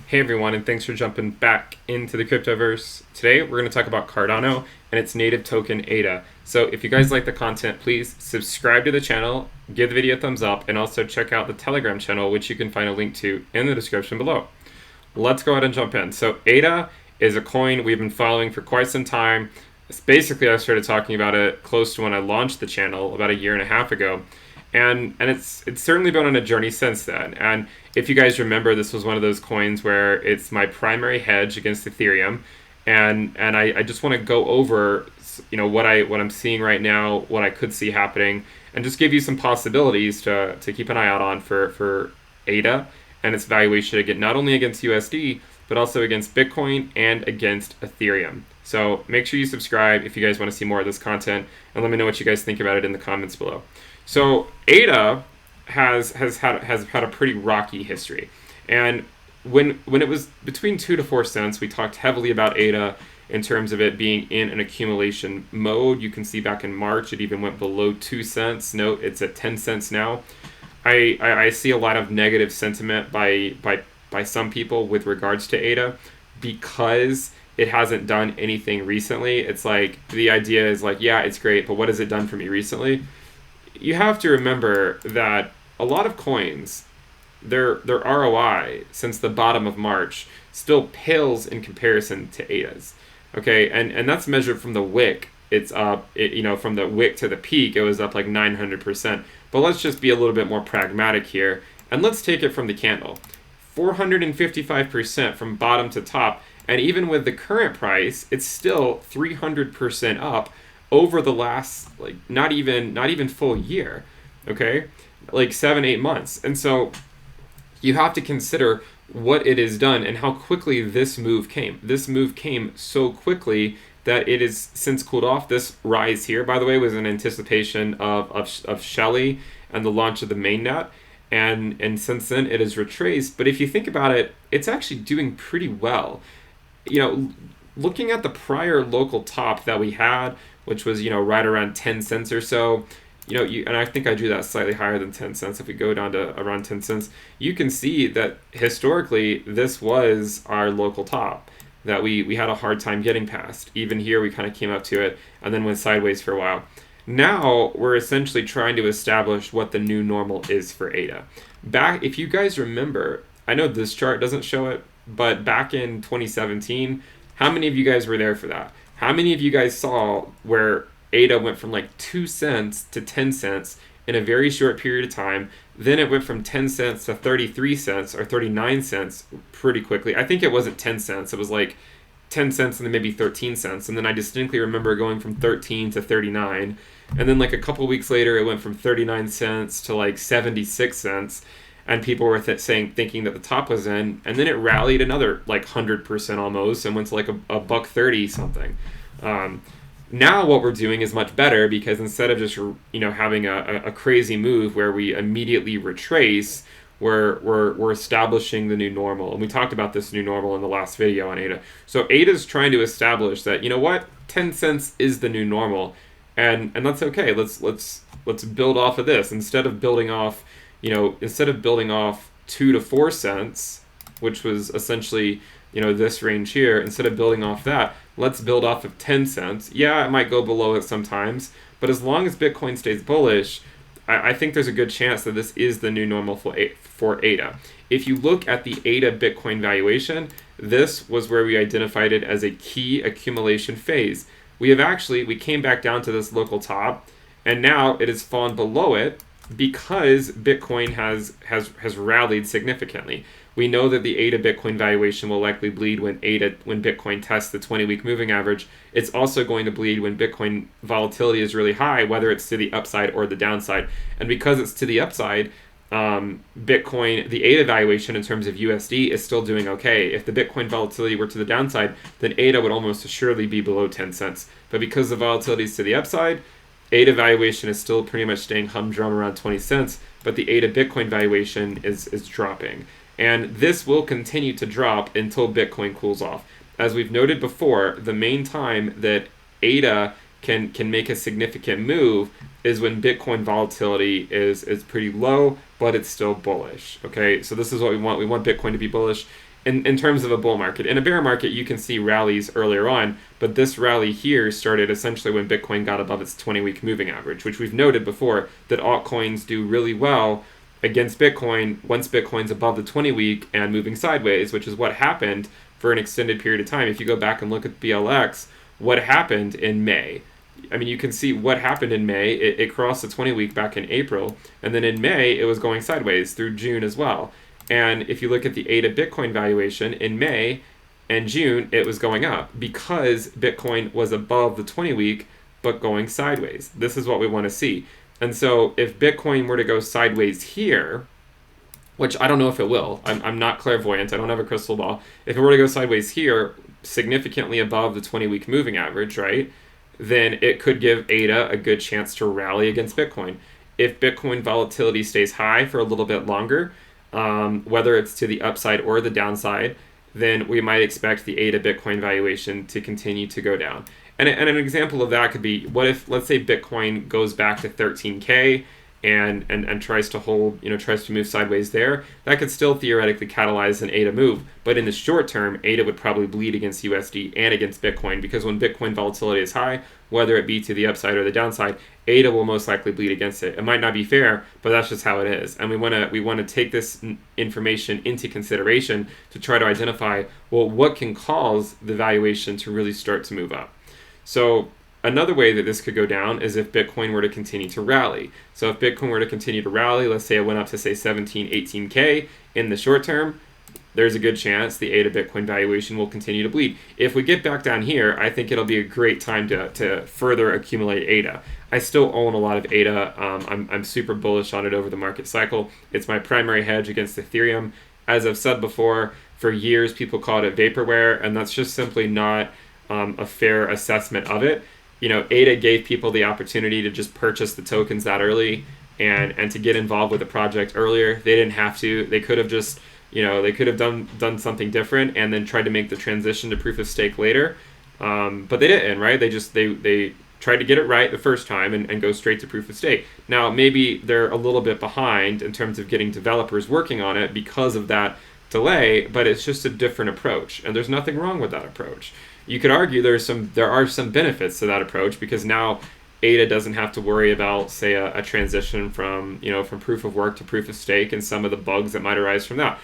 Hey everyone, and thanks for jumping back into the cryptoverse. Today we're going to talk about Cardano and its native token ADA. So if you guys like the content, please subscribe to the channel, give the video a thumbs up, and also check out the Telegram channel, which you can find a link to in the description below. Let's go ahead and jump in. So ADA is a coin we've been following for quite some time. Basically, I started talking about it close to when I launched the channel about a year and a half ago. And it's certainly been on a journey since then. And if you guys remember, this was one of those coins where it's my primary hedge against Ethereum, and I just want to go over what I'm seeing right now, what I could see happening, and just give you some possibilities to keep an eye out on for ADA and its valuation again, not only against USD but also against Bitcoin and against Ethereum. So make sure you subscribe if you guys want to see more of this content, and let me know what you guys think about it in the comments below. So ADA has had a pretty rocky history, and when it was between 2 to 4 cents, we talked heavily about ADA in terms of it being in an accumulation mode. You can see back in March it even went below 2 cents. Note it's at 10 cents now. I see a lot of negative sentiment by some people with regards to ADA because it hasn't done anything recently. It's like the idea is like, yeah, it's great, but what has it done for me recently? You have to remember that a lot of coins, their ROI since the bottom of March still pales in comparison to ADA's. Okay, and that's measured from the wick. It's up, from the wick to the peak, it was up like 900%. But let's just be a little bit more pragmatic here, and let's take it from the candle. 455% from bottom to top, and even with the current price, it's still 300% up over the last, like, not even full year, okay, like 7-8 months. And so you have to consider what it has done and how quickly this move came. This move came so quickly that it has since cooled off. This rise here, by the way, was in anticipation of Shelley and the launch of the mainnet, and since then it has retraced. But if you think about it, it's actually doing pretty well. Looking at the prior local top that we had, which was right around 10 cents or so, and I think I drew that slightly higher than 10 cents. If we go down to around 10 cents, you can see that historically this was our local top that we had a hard time getting past. Even here we kind of came up to it and then went sideways for a while. Now we're essentially trying to establish what the new normal is for ADA. If you guys remember, I know this chart doesn't show it, but back in 2017, how many of you guys were there for that? How many of you guys saw where ADA went from like 2 cents to 10 cents in a very short period of time? Then it went from 10 cents to 33 cents or 39 cents pretty quickly. I think it wasn't 10 cents. It was like 10 cents and then maybe 13 cents. And then I distinctly remember going from 13 to 39. And then like a couple weeks later, it went from 39 cents to like 76 cents. And people were thinking that the top was in, and then it rallied another like 100% almost and went to like a $1.30 something. Now what we're doing is much better because instead of just having a crazy move where we immediately retrace, we're establishing the new normal. And we talked about this new normal in the last video on ADA. So ADA is trying to establish that 10 cents is the new normal, and that's okay. Let's build off of this instead of building off 2 to 4 cents, which was essentially, this range here. Instead of building off that, let's build off of 10 cents. Yeah, it might go below it sometimes, but as long as Bitcoin stays bullish, I think there's a good chance that this is the new normal for ADA. If you look at the ADA Bitcoin valuation, this was where we identified it as a key accumulation phase. We came back down to this local top, and now it has fallen below it because Bitcoin has rallied significantly. We know that the ADA Bitcoin valuation will likely bleed when Bitcoin tests the 20-week moving average. It's also going to bleed when Bitcoin volatility is really high, whether it's to the upside or the downside. And because it's to the upside, Bitcoin, the ADA valuation in terms of USD is still doing okay. If the Bitcoin volatility were to the downside, then ADA would almost assuredly be below 10 cents. But because the volatility is to the upside, ADA valuation is still pretty much staying humdrum around 20 cents, but the ADA Bitcoin valuation is dropping. And this will continue to drop until Bitcoin cools off. As we've noted before, the main time that ADA can make a significant move is when Bitcoin volatility is pretty low, but it's still bullish. Okay, so this is what we want. We want Bitcoin to be bullish. in terms of a bull market. In a bear market, you can see rallies earlier on, but this rally here started essentially when Bitcoin got above its 20-week moving average, which we've noted before that altcoins do really well against Bitcoin once Bitcoin's above the 20-week and moving sideways, which is what happened for an extended period of time. If you go back and look at BLX, what happened in May? I mean, you can see what happened in May. It crossed the 20-week back in April, and then in May, it was going sideways through June as well. And if you look at the ADA Bitcoin valuation in May and June, it was going up because Bitcoin was above the 20-week but going sideways. This is what we want to see. And so if Bitcoin were to go sideways here, which I don't know if it will, I'm not clairvoyant, I don't have a crystal ball. If it were to go sideways here, significantly above the 20-week moving average, right, then it could give ADA a good chance to rally against Bitcoin. If Bitcoin volatility stays high for a little bit longer, whether it's to the upside or the downside, then we might expect the ADA Bitcoin valuation to continue to go down. And an example of that could be, what if, let's say Bitcoin goes back to 13K and tries to hold, tries to move sideways there, that could still theoretically catalyze an ADA move. But in the short term, ADA would probably bleed against USD and against Bitcoin, because when Bitcoin volatility is high, whether it be to the upside or the downside, ADA will most likely bleed against it. It might not be fair, but that's just how it is. And we want to take this information into consideration to try to identify, well, what can cause the valuation to really start to move up. So another way that this could go down is if Bitcoin were to continue to rally. So if Bitcoin were to continue to rally, let's say it went up to say 17, 18K in the short term, there's a good chance the ADA Bitcoin valuation will continue to bleed. If we get back down here, I think it'll be a great time to further accumulate ADA. I still own a lot of ADA. I'm super bullish on it over the market cycle. It's my primary hedge against Ethereum. As I've said before, for years people called it vaporware, and that's just simply not a fair assessment of it. ADA gave people the opportunity to just purchase the tokens that early and to get involved with the project earlier. They didn't have to. They could have just, they could have done something different and then tried to make the transition to proof of stake later. But they didn't, right? They tried to get it right the first time and go straight to proof of stake. Now, maybe they're a little bit behind in terms of getting developers working on it because of that delay, but it's just a different approach, and there's nothing wrong with that approach. You could argue there are some benefits to that approach, because now ADA doesn't have to worry about, say, a transition from proof of work to proof of stake and some of the bugs that might arise from that.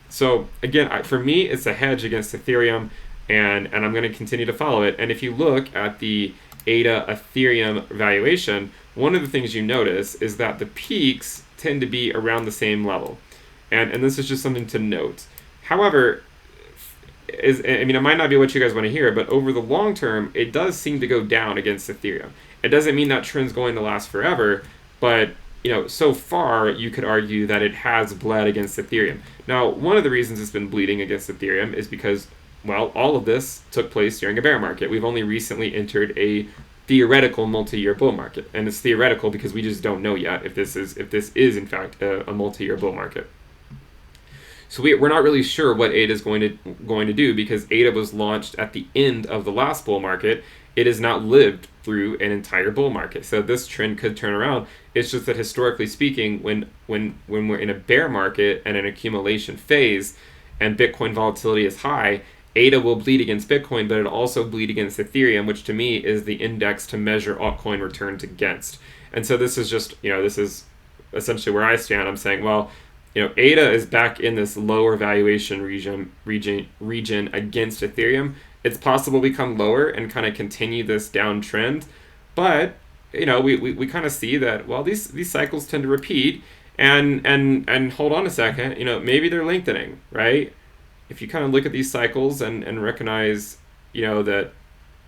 So again, for me, it's a hedge against Ethereum, and I'm going to continue to follow it. And if you look at the ADA Ethereum valuation, one of the things you notice is that the peaks tend to be around the same level, and this is just something to note. However, it might not be what you guys want to hear, but over the long term, it does seem to go down against Ethereum. It doesn't mean that trend's going to last forever, but so far you could argue that it has bled against Ethereum. Now, one of the reasons it's been bleeding against Ethereum is because, well, all of this took place during a bear market. We've only recently entered a theoretical multi-year bull market, and it's theoretical because we just don't know yet if this is in fact a multi-year bull market. So we're not really sure what ADA is going to do, because ADA was launched at the end of the last bull market. It has not lived through an entire bull market, so this trend could turn around. It's just that historically speaking, when we're in a bear market and an accumulation phase, and Bitcoin volatility is high, ADA will bleed against Bitcoin, but it'll also bleed against Ethereum, which to me is the index to measure altcoin returns against. And so this is just, this is essentially where I stand. I'm saying, well, ADA is back in this lower valuation region against Ethereum. It's possible we come lower and kind of continue this downtrend, but we kind of see that, well, these cycles tend to repeat, and hold on a second, maybe they're lengthening, right? If you kind of look at these cycles and recognize, that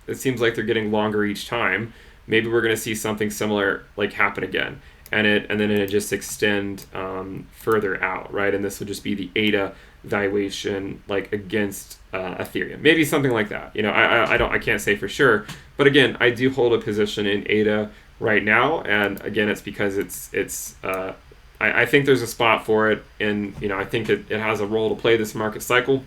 it seems like they're getting longer each time, maybe we're going to see something similar like happen again. And then it just extend further out, right? And this would just be the ADA valuation like against Ethereum, maybe something like that. I can't say for sure, but again, I do hold a position in ADA right now, and again, it's because I think there's a spot for it, and I think it has a role to play this market cycle.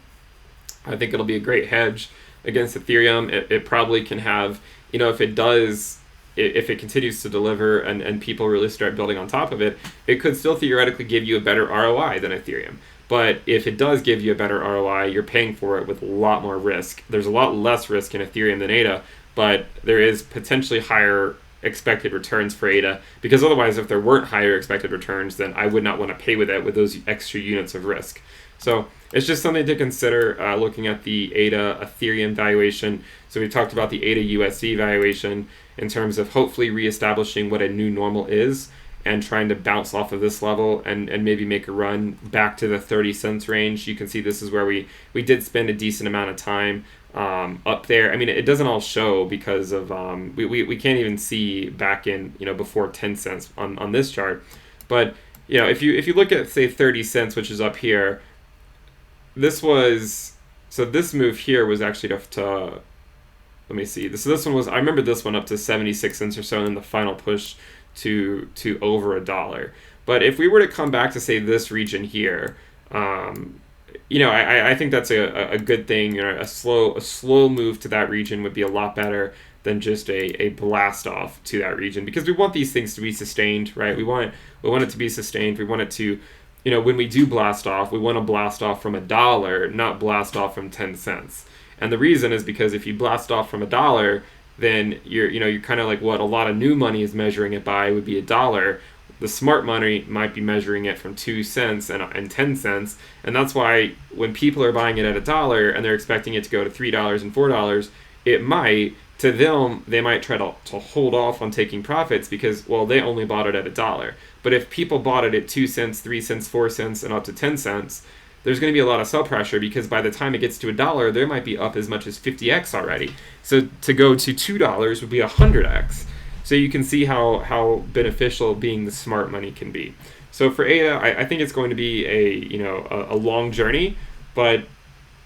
I think it'll be a great hedge against Ethereum. It probably can have, if it continues to deliver and people really start building on top of it, it could still theoretically give you a better ROI than Ethereum. But if it does give you a better ROI, you're paying for it with a lot more risk. There's a lot less risk in Ethereum than ADA, but there is potentially higher expected returns for ADA, because otherwise, if there weren't higher expected returns, then I would not want to pay with it with those extra units of risk. So it's just something to consider looking at the ADA Ethereum valuation. So we talked about the ADA USD valuation in terms of hopefully reestablishing what a new normal is and trying to bounce off of this level and maybe make a run back to the 30 cents range. You can see this is where we did spend a decent amount of time up there. I mean, it doesn't all show because of we can't even see back in, before 10 cents on this chart. But if you look at, say, 30 cents, which is up here, this move here was actually to let me see. This one was, I remember this one up to 76 cents or so, and then the final push to over $1. But if we were to come back to, say, this region here, I think that's a good thing. A slow move to that region would be a lot better than just a blast off to that region, because we want these things to be sustained, right? We want it to be sustained. We want it to, when we do blast off, we want to blast off from $1, not blast off from 10 cents. And the reason is because if you blast off from $1, then you're kind of like what a lot of new money is measuring it by would be $1. The smart money might be measuring it from 2 cents and 10 cents. And that's why when people are buying it at $1 and they're expecting it to go to $3 and $4, it might, to them, they might try to hold off on taking profits because, well, they only bought it at $1. But if people bought it at 2 cents, 3 cents, 4 cents, and up to 10 cents, there's going to be a lot of sell pressure, because by the time it gets to $1, there might be up as much as 50x already. So to go to $2 would be 100x. So you can see how beneficial being the smart money can be. So for ADA, I think it's going to be a long journey, but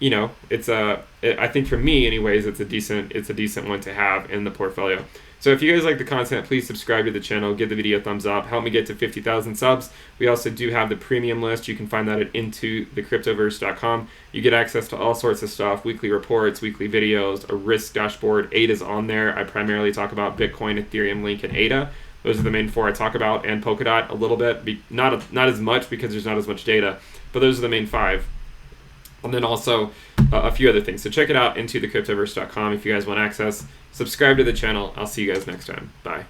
I think for me anyways, it's a decent one to have in the portfolio. So if you guys like the content, please subscribe to the channel, give the video a thumbs up, help me get to 50,000 subs. We also do have the premium list. You can find that at intothecryptoverse.com. You get access to all sorts of stuff, weekly reports, weekly videos, a risk dashboard. ADA's on there. I primarily talk about Bitcoin, Ethereum, Link, and ADA. Those are the main 4 I talk about, and Polkadot a little bit, not as much because there's not as much data, but those are the main 5. And then also a few other things. So check it out, intothecryptoverse.com, if you guys want access. Subscribe to the channel. I'll see you guys next time. Bye.